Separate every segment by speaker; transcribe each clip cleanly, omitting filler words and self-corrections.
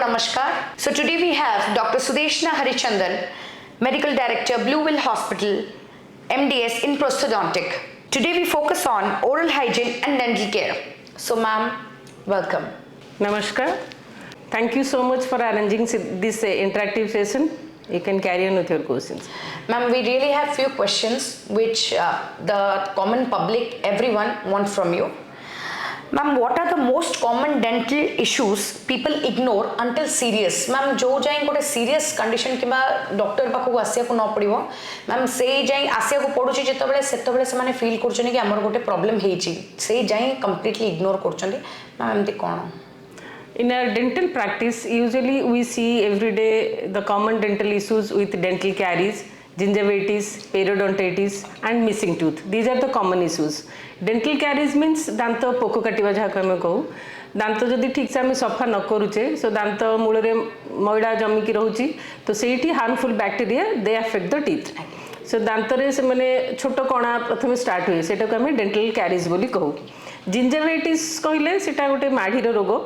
Speaker 1: namaskar. So today we have Dr. Sudeshna Harichandan, Medical Director, Blue Will Hospital, MDS in Prosthodontic. Today we focus on oral hygiene and dental care. So ma'am, welcome.
Speaker 2: Namaskar. Thank you so much for arranging this interactive session. You can carry on with your questions.
Speaker 1: Ma'am, we really have few questions which the common public, everyone wants from you. Ma'am, what are the most common dental issues people ignore until serious? Ma'am, जो जाए गोटे serious condition किबा doctor पाखु आसिया को न पड़िबो ma'am से जाए आसिया को पड़ुची जेतबेले सेतबेले से माने फील करछनी कि हमर गोटे प्रॉब्लम हेची से जाए कंप्लीटली इग्नोर करछनी मैम एमती कोन
Speaker 2: In our dental practice, usually we see every day the common dental issues with dental caries, gingivitis, periodontitis and missing tooth. These are the common issues. Dental caries means दांत Poco काटिबा जहा हम कहू दांत जदि ठीक से आम सफा न करूचे सो दांत मूल मैड़ा जमिकी रोची तो सेठी harmful bacteria they affect the teeth so दांत से मैंने छोट कणा प्रथम स्टार्ट हुए सेटा को आम डेंटल कैरीज बोली कहू जिंजाइटिस कहले सेटा गोटे माढ़ीर रोग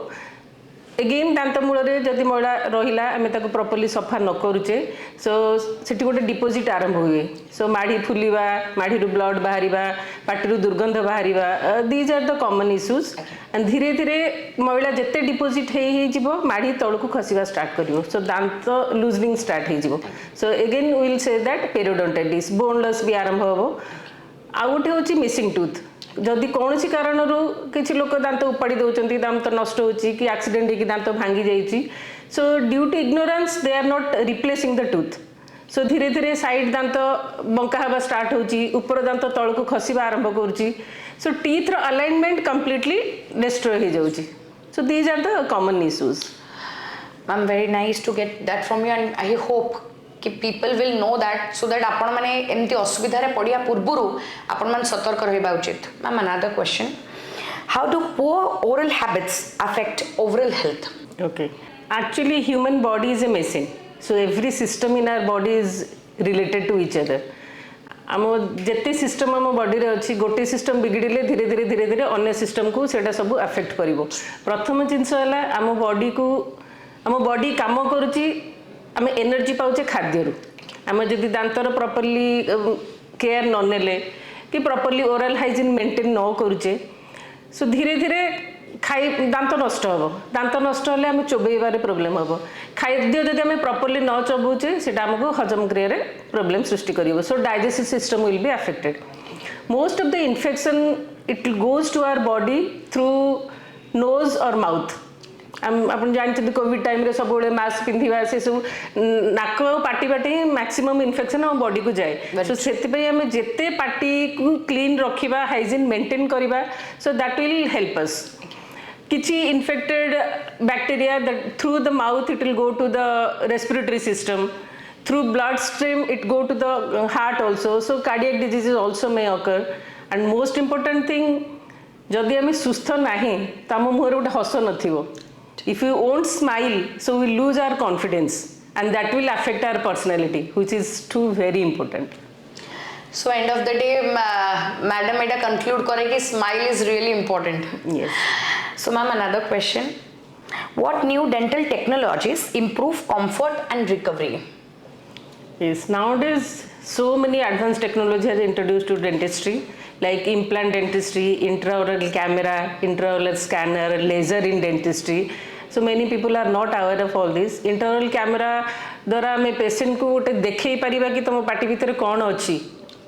Speaker 2: एगेन दांत मूल जदि मैला रहा आम प्रॉपर्ली सफा न करूचे सो से गोटे डिपोजिट आरंभ हुए सो माढ़ी फुलवा माढ़ी ब्लड बाहर पार्टी दुर्गंध बाहर these are the common issues and धीरे धीरे मैला जिते डिपोजिट हो माढ़ी तौक खसवा स्टार्ट कर सो दांत लूजनिंग स्टार्ट हो so again will say that periodontitis boneless भी आरंभ हम आउ गोटे हूँ मिसिंग टूथ जदि कौन सी कारण किसी लोक दांत उपाड़ी दौरान दांत नष्ट होची कि एक्सीडेंट होगी दांत भांगी जाइए so due to ignorance they are not replacing the tooth so धीरे धीरे साइड दांत बंका हवा स्टार्ट होची ऊपर दांत तौक खसवा आरंभ करुच्ची so teeth row alignment completely destroy हो जाउची so these are the common issues
Speaker 1: ma'am very nice to get that from you and I hope कि people will know that so that आपण माने एमती असुविधा पड़िया पूर्व आपण मान सतर्क रहिबा उचित ma'am another question how do poor oral habits affect overall health
Speaker 2: okay actually human body is a machine so every system in our body is related to each other आम जिते सिस्टम आम बॉडी रे अच्छी गोटे system बिगड़े धीरे धीरे धीरे धीरे अन्य सिस्टम को सेटा सब अफेक्ट करिवो प्रथम जिनस है आम बॉडी को आम बॉडी काम करुच्ची आम एनर्जी पाचे खाद्य आम जदि दांतर प्रॉपर्ली केयर न नेले कि प्रॉपर्ली ओरल हाइजीन मेंटेन न करुचे सो धीरे धीरे खाई दांत नष्ट हम दांत नष्ट हेल्ले आम चोबईबार प्रोब्लेम हम खाद्य जब आम प्रॉपर्ली न चबुचे से आमको हजम क्रिया प्रोब्लेम सृष्टि कर so digestive system will be affected most of the infection it goes to our body through nose और माउथ आप जानते कोविड टाइम रे सब मास्क पिंधा से सब नाक पाटी पाटी मैक्सिमम इन्फेक्शन हम बॉडी को जाए सो से आम जिते पाटी को क्लीन रखा हाइजीन मेंटेन करवा so that will help us किसी infected bacteria through the mouth it will go to the respiratory system through blood stream it go to the heart also so cardiac diseases also may occur and most important thing जदि आम सुस्थ ना तो आम मुहर गोटे हस न if you won't smile so we lose our confidence and that will affect our personality which is too very important
Speaker 1: so end of the day madam eta conclude kare ki smile is really important
Speaker 2: yes
Speaker 1: so ma'am another question what new dental technologies improve comfort and recovery
Speaker 2: yes nowadays so many advanced technology has introduced to dentistry like implant dentistry, intraoral camera, intraoral scanner, laser in dentistry. So many people are not aware of all this. Intraoral camera द्वारा आम patient को गोटे देखे Paribas कि तुम पाटी भितर कौन अच्छी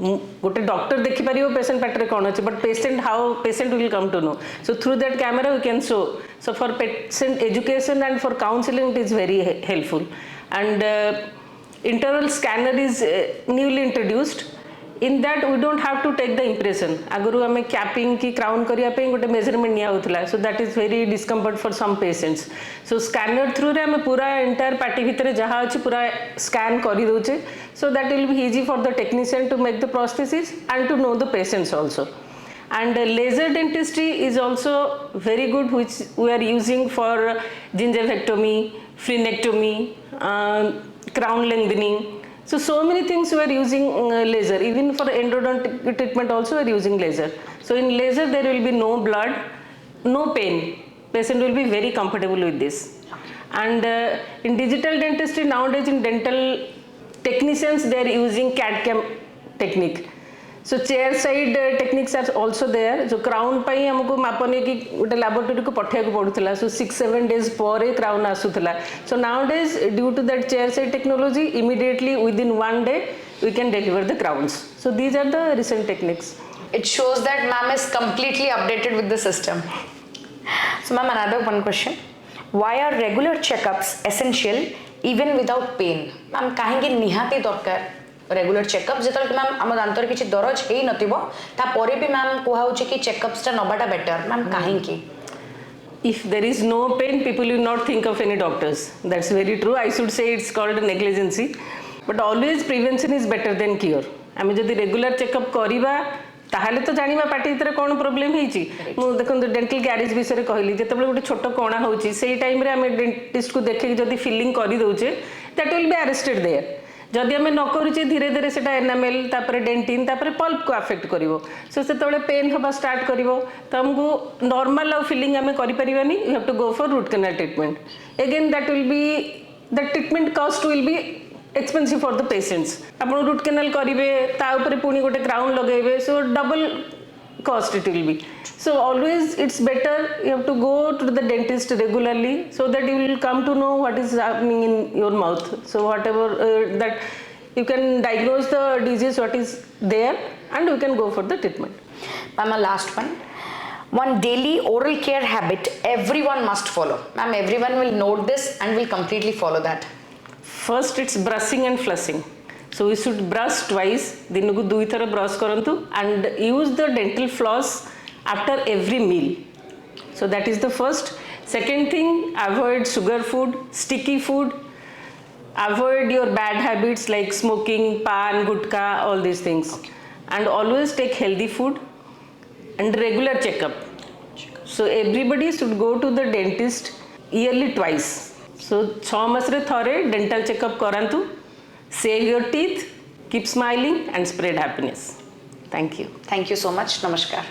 Speaker 2: गोटे डॉक्टर देखी पार पेशेंट पाटे कौन अच्छे but patient how patient will come to know so through that camera we can show so for patient education and for counselling it is very helpful and internal scanner is newly introduced in that we don't have to take the impression आगु आम capping की crown करने गोटे measurement निया so that is very discomfort for some patients so scanner through रे आम पूरा entire party भितर जहाँ अच्छी पूरा स्कैन कर दौचे so that will be easy for the technician to make the prosthesis and to know the patients also and laser dentistry is also very good which we are using for gingivectomy, frenectomy, crown lengthening. So many things we are using laser. Even for endodontic treatment also we are using laser. So in laser there will be no blood, no pain. Patient will be very comfortable with this. And in digital dentistry nowadays, in dental technicians, they are using CAD CAM technique. So chair side techniques are also there. जो crown पाई हमको मापने की उटे laboratory को पठिया को पड़ुतला. So 6-7 days ପରେ crown आसुतला. So nowadays due to that chair side technology, immediately within 1 day we can deliver the crowns. So these are the recent techniques.
Speaker 1: It shows that ma'am is completely updated with the system. So ma'am, another one question. Why are regular checkups essential even without pain? Ma'am, kahingi nihati dorkar regular checkup जो ma'am आम दांतर किसी दरज हो नापर भी ma'am कहूँ कि checkups नवाटा better ma'am कहीं
Speaker 2: If there is no pain, people will not think of any doctors. That's very true. I should say it's called negligency. But always prevention is better than cure. आम जब regular checkup करवा ताहले तो जानिबा पाटी भीतर कौन problem होईची मु देखो dental carriage विषय कहली जेतेबेले गोटे छोट कोणा होची सेही टाइम रे आमे डेंटिस्ट को देखे जदी फिलिंग करि दोचे that will be arrested there जदि आम न करुचे धीरे धीरे से एनामेल तापर डेंटिन तापर पल्प को अफेक्ट करिवो सो सेतेबेले पेन हबा स्टार्ट करिवो तो हमको नॉर्मल फिलिंग आम करि परिबानी you have to go for root canal treatment again that will be the treatment cost will be expensive for the patients आपण रूट कैनाल करिवे ता ऊपर पुणी गोटे क्राउन लगेबे so double cost it will be. So always it's better you have to go to the dentist regularly so that you will come to know what is happening in your mouth. So whatever that you can diagnose the disease what is there and you can go for the treatment.
Speaker 1: Ma'am, last one daily oral care habit everyone must follow. Ma'am, everyone will note this and will completely follow that.
Speaker 2: First it's brushing and flossing. So we should brush twice, दिन को 2 थर brush करंतु and use the dental floss after every meal. So that is the first. Second thing, avoid sugar food, sticky food, avoid your bad habits like smoking, pan, gutka, all these things. And always take healthy food and regular checkup. So everybody should go to the dentist yearly twice. So 6 मास रे थरे dental checkup करंतु. Save your teeth, keep smiling and spread happiness. Thank you.
Speaker 1: Thank you so much. Namaskar.